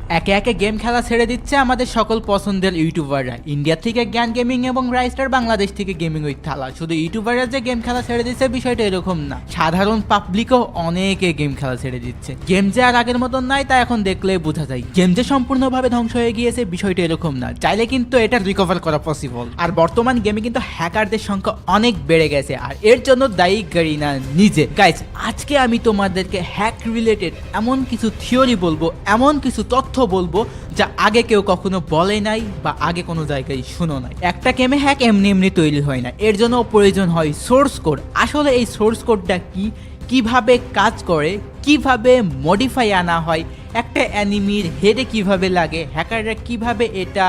একে একে গেম খেলা ছেড়ে দিচ্ছে আমাদের সকল পছন্দের ইউটিউবাররা। ইন্ডিয়া থেকে জ্ঞান গেমিং এবং রাইস্টার বাংলাদেশ থেকে গেমিং উইথ থালা। শুধু ইউটিউবাররা যে গেম খেলা ছেড়ে দিচ্ছে বিষয়টা এরকম না, সাধারণ পাবলিকও অনেকে গেম খেলা ছেড়ে দিচ্ছে। গেম যে আর আগের মতন নাই তা এখন দেখলে বোঝা যায়। গেম যে সম্পূর্ণভাবে ধ্বংস হয়ে গিয়েছে বিষয়টা এরকম না, চাইলে কিন্তু এটা রিকভার করা পসিবল। আর বর্তমান গেমে কিন্তু হ্যাকারদের সংখ্যা অনেক বেড়ে গেছে, আর এর জন্য দায়ী গারিনা নিজে। গাইজ, আজকে আমি তোমাদেরকে হ্যাক রিলেটেড এমন কিছু থিওরি বলবো, এমন কিছু তথ্য বলবো যা আগে কেউ কখনো বলে নাই বা আগে কোনো জায়গায় শুনো নাই। একটা গেমে হ্যাক এমনি এমনি তৈরি হয় না, এর জন্য প্রয়োজন হয় সোর্স কোড। আসলে এই সোর্স কোডটা কি, কিভাবে কাজ করে, কিভাবে মডিফাই আনা হয়, একটা অ্যানিমির হেডে কিভাবে লাগে, হ্যাকাররা কিভাবে এটা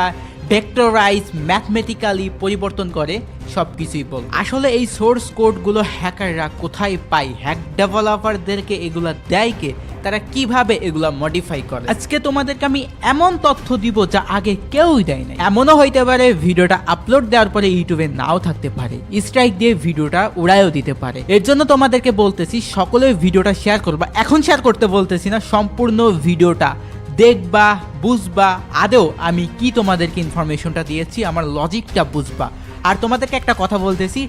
ভেক্টরাইজ ম্যাথমেটিক্যালি পরিবর্তন করে, সব কিছুই বল। আসলে এই সোর্স কোডগুলো হ্যাকাররা কোথায় পায়, হ্যাক ডেভেলপারদেরকে এগুলা দেয় কে, তারা কিভাবে এগুলা মডিফাই করে। আজকে তোমাদেরকে আমি এমন তথ্য দিব যা আগে কেউই দেয় না। এমনও হইতে পারে ভিডিওটা আপলোড দেওয়ার পরে ইউটিউবে নাও থাকতে পারে, স্ট্রাইক দিয়ে ভিডিওটা উড়াইও দিতে পারে। এর জন্য তোমাদেরকে বলতেছি সকলে ভিডিওটা শেয়ার করবা। এখন শেয়ার করতে বলতেছি না, সম্পূর্ণ ভিডিওটা দেখবা, বুঝবা, আদৌ আমি কি তোমাদেরকে ইনফরমেশনটা দিয়েছি আমার লজিকটা বুঝবা। আর তোমাদেরকে একটা কথা বলতেছি,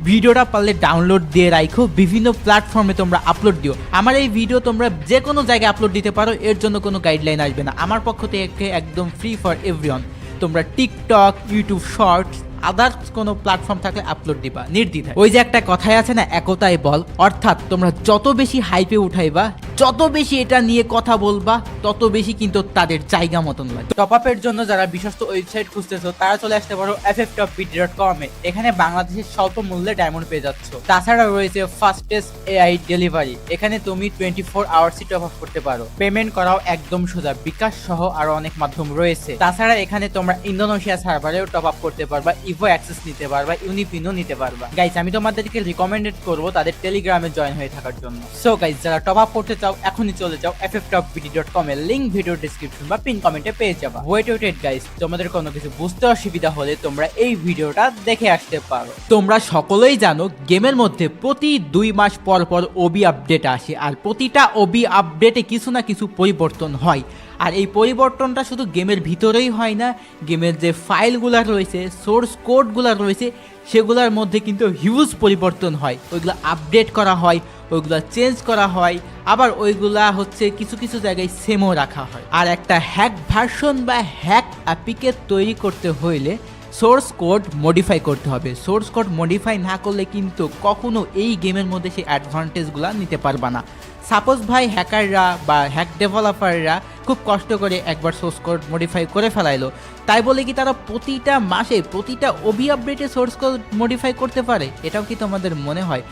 ভিডিওটা পারলে ডাউনলোড দিয়ে রাখো, বিভিন্ন প্ল্যাটফর্মে তোমরা আপলোড দিও। আমার এই ভিডিও তোমরা যে কোনো জায়গায় আপলোড দিতে পারো, এর জন্য কোনো গাইডলাইন আসবে না। আমার পক্ষ থেকে একদম ফ্রি ফর এভরিওয়ান। তোমরা টিকটক, ইউটিউব শর্টস, আদার্স কোনো প্ল্যাটফর্ম থাকলে আপলোড দিবা নির্দ্বিধায়। ওই যে একটা কথাই আছে না, একতাই বল। অর্থাৎ তোমরা যত বেশি হাইপে উঠাইবা, যত বেশি এটা নিয়ে কথা বলবা, তত বেশি কিন্তু তাদের জায়গা মতন লাগে। টপ আপের জন্য যারা বিশ্বস্ত ওয়েবসাইট খুঁজতেছো তারা চলে আসতে পারো fftoppd.com এ। এখানে বাংলাদেশের স্বল্প মূল্যে ডায়মন্ড পেয়ে যাচ্ছ। তাছাড়া রয়েছে ফাস্টেস্ট এআই ডেলিভারি, এখানে তুমি 24 আওয়ার্সই টপ আপ করতে পারো। পেমেন্ট করাও একদম সোজা, বিকাশ সহ আরো অনেক মাধ্যম রয়েছে। তাছাড়া এখানে তোমরা ইন্দোনেশিয়া সার্ভারেও টপ আপ করতে পারবা, ইভো অ্যাক্সেস নিতে পারবা, ইউনিপিনও নিতে পারবা। গাইজ, আমি তোমাদেরকে রিকমেন্ডেড করবো তাদের টেলিগ্রামে জয়েন হয়ে থাকার জন্য। সো গাইজ, যারা টপ আপ করতে চাও এখনই চলে যাও fftoppd.com এর লিংক ভিডিও ডেসক্রিপশন বা পিন কমেন্টে পেয়ে যাবা। ওয়েট গাইজ, তোমাদের কোনো কিছু বুঝতে অসুবিধা হলে তোমরা এই ভিডিওটা দেখে আসতে পারো। তোমরা সকলেই জানো গেমের মধ্যে প্রতি 2 মাস পর পর ওবি আপডেট আসে, আর প্রতিটা ওবি আপডেটে কিছু না কিছু পরিবর্তন হয়। আর এই পরিবর্তনটা শুধু গেমের ভিতরেই হয় না, গেমের যে ফাইলগুলো রয়েছে, সোর্স কোডগুলো রয়েছে, সেগুলোর মধ্যে কিন্তু হিউজ পরিবর্তন হয়। ওইগুলো আপডেট করা হয়, ওইগুলো চেঞ্জ করা হয়, আবার ওইগুলা হচ্ছে কিছু কিছু জায়গায় সেমও রাখা হয়। আর একটা হ্যাক ভার্সন বা হ্যাক অ্যাপিকে তৈরি করতে হইলে সোর্স কোড মডিফাই করতে হবে। সোর্স কোড মডিফাই না করলে কিন্তু কখনো এই গেমের মধ্যে সেই অ্যাডভান্টেজগুলো নিতে পারবা না। সাপোজ ভাই হ্যাকাররা বা হ্যাক ডেভেলপাররা খুব কষ্ট করে একবার সোর্স কোড মডিফাই করে ফেলাইলো, তাই বলে কি তারা প্রতিটা মাসে প্রতিটা ওবি আপডেটে সোর্স কোড মডিফাই করতে পারে? এটাও কি তোমাদের মনে হয়?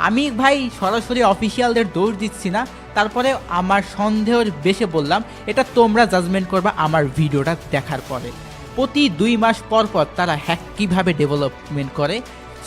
আমি ভাই সরাসরি অফিসিয়ালদের দৌড় দিচ্ছি না, তারপরে আমার সন্দেহের বেশে বললাম, এটা তোমরা জাজমেন্ট করবা আমার ভিডিওটা দেখার পরে। প্রতি 2 মাস পর পর তারা হ্যাক কীভাবে ডেভেলপমেন্ট করে,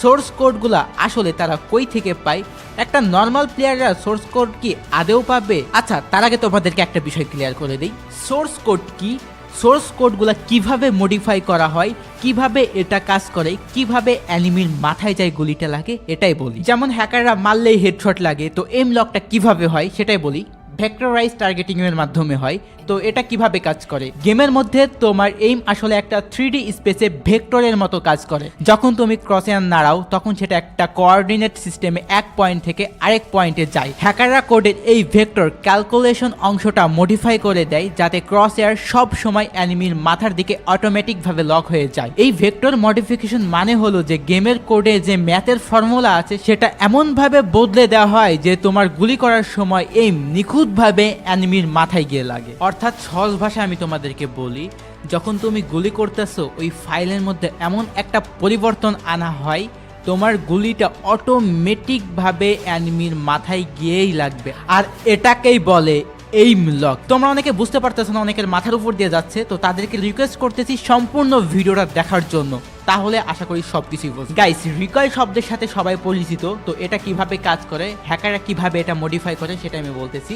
সোর্স কোডগুলা আসলে তারা কই থেকে পায়, একটা নর্মাল প্লেয়াররা সোর্স কোড কি আদেও পাবে? আচ্ছা, তার আগে তোমাদেরকে একটা বিষয় ক্লিয়ার করে দিই, সোর্স কোড কি, সোর্স কোডগুলা কিভাবে মডিফাই করা হয়, কিভাবে এটা কাজ করে, কিভাবে অ্যানিমির মাথায় যায় গুলিটা লাগে, এটাই বলি। যেমন হ্যাকাররা মারলেই হেডশট লাগে, তো এম লকটা কিভাবে হয় সেটাই বলি। ভেক্টরাইজ টার্গেটিং এর মাধ্যমে হয়। তো এটা কিভাবে কাজ করে? গেমের মধ্যে তোমার এইম আসলে একটা 3D স্পেসে ভেক্টরের মতো কাজ করে। যখন তুমি ক্রসেয়ার নাড়াও তখন সেটা একটা কোঅর্ডিনেট সিস্টেমে এক পয়েন্ট থেকে আরেক পয়েন্টে যায়। হ্যাকাররা কোডের এই ভেক্টর ক্যালকুলেশন অংশটা মডিফাই করে দেয় যাতে ক্রসেয়ার সব সময় অ্যানিমির মাথার দিকে অটোমেটিকভাবে লক হয়ে যায়। এই ভেক্টর মডিফিকেশন মানে হলো যে গেমের কোডে যে ম্যাথের ফর্মুলা আছে সেটা এমনভাবে বদলে দেওয়া হয় যে তোমার গুলি করার সময় এইম নিখুঁতভাবে অ্যানিমির মাথায় গিয়ে লাগে। অর্থাৎ সহজ ভাষায় আমি তোমাদেরকে বলি, যখন তুমি গুলি করতেছো ওই ফাইলের মধ্যে এমন একটা পরিবর্তন আনা হয়, তোমার গুলিটা অটোমেটিকভাবে অ্যানিমির মাথায় গিয়েই লাগবে। আর এটাকেই বলে এইম লক। তোমরা অনেকে বুঝতে পারতেছো না, অনেকের মাথার উপর দিয়ে যাচ্ছে, তো তাদেরকে রিকোয়েস্ট করতেছি সম্পূর্ণ ভিডিওটা দেখার জন্য, তাহলে আশা করি সবকিছুই বুঝবে। গাইস, রিকয়েল শব্দের সাথে সবাই পরিচিত, তো এটা কিভাবে কাজ করে, হ্যাকাররা কিভাবে এটা মডিফাই করে সেটা আমি বলতেছি।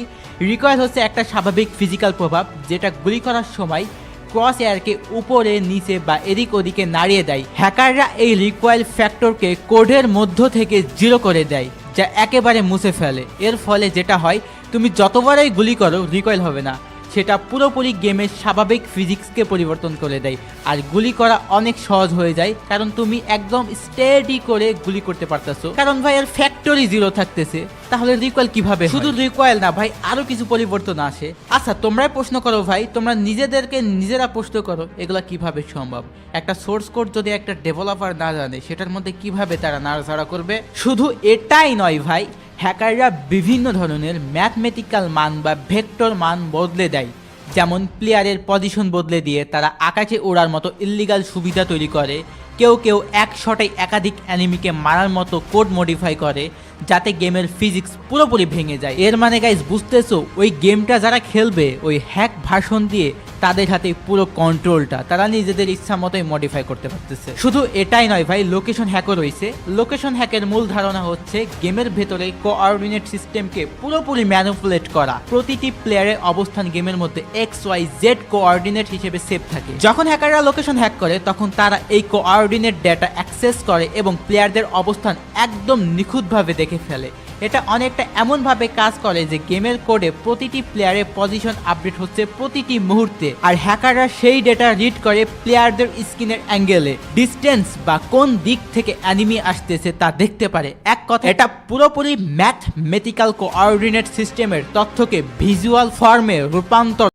রিকয়েল হচ্ছে একটা স্বাভাবিক ফিজিক্যাল প্রভাব যেটা গুলি করার সময় ক্রস এয়ারকে উপরে নিচে বা এদিক ওদিকে নাড়িয়ে দেয়। হ্যাকাররা এই রিকয়েল ফ্যাক্টরকে কোডের মধ্য থেকে 0 করে দেয়, যা একেবারে মুছে ফেলে। এর ফলে যেটা হয়, তুমি যতবারই গুলি করো রিকয়েল হবে না, সেটা পুরোপুরি গেমের স্বাভাবিক ফিজিক্সকে পরিবর্তন করে দেয়। আর গুলি করা অনেক সহজ হয়ে যায়, কারণ তুমি একদম স্টেডি করে গুলি করতে পারতেছো, কারণ ভাই এর ফ্যাক্টরি জিরো থাকতেছে। তাহলে রিকয়েল কিভাবে? শুধু রিকয়েল না ভাই, আরো কিছু পরিবর্তন আসে। আচ্ছা তোমরাই প্রশ্ন করো ভাই, তোমরা নিজেদেরকে নিজেরা প্রশ্ন করো এগুলা কিভাবে সম্ভব? একটা সোর্স কোড যদি একটা ডেভেলপার না জানে, সেটার মধ্যে কিভাবে তারা নাড়াচাড়া করবে? শুধু এটাই নয় ভাই, হ্যাকাররা বিভিন্ন ধরনের ম্যাথমেটিক্যাল মান বা ভেক্টর মান বদলে দেয়। যেমন প্লেয়ারের পজিশন বদলে দিয়ে তারা আকাশে ওড়ার মতো ইল্লিগাল সুবিধা তৈরি করে। কেউ কেউ এক শটে একাধিক অ্যানিমিকে মারার মতো কোড মডিফাই করে, যাতে গেমের ফিজিক্স পুরোপুরি ভেঙে যায়। এর মানে গাইজ বুঝতেছো, ওই গেমটা যারা খেলবে ওই হ্যাক ভার্সন দিয়ে তাদের হাতে পুরো কন্ট্রোলটা তারা নিজেদের ইচ্ছা মতোই মডিফাই করতে পারতেছে। শুধু এটাই নয় ভাই, লোকেশন হ্যাকও রয়েছে। লোকেশন হ্যাকের মূল ধারণা হচ্ছে গেমের ভেতরে কোঅর্ডিনেট সিস্টেমকে পুরোপুরি ম্যানিপুলেট করা। প্রতিটি প্লেয়ারের অবস্থান গেমের মধ্যে XYZ কোঅর্ডিনেট হিসেবে সেভ থাকে। যখন হ্যাকাররা লোকেশন হ্যাক করে, তখন তারা এই কোঅর্ডিনেট ডেটা অ্যাক্সেস করে এবং প্লেয়ারদের অবস্থান একদম নিখুঁতভাবে দেখে ফেলে। এটা অনেকটা এমনভাবে কাজ করে যে গেমের কোডে প্রতিটি প্লেয়ারের পজিশন আপডেট হচ্ছে প্রতিটি মুহূর্তে, আর হ্যাকাররা সেই ডেটা রিড করে প্লেয়ারদের স্ক্রিনের অ্যাঙ্গেলে, ডিস্টেন্স বা কোন দিক থেকে অ্যানিমি আসতেছে তা দেখতে পারে। এক কথা, এটা পুরোপুরি ম্যাথমেটিক্যাল কোঅর্ডিনেট সিস্টেমের তথ্যকে ভিজুয়াল ফর্মে রূপান্তর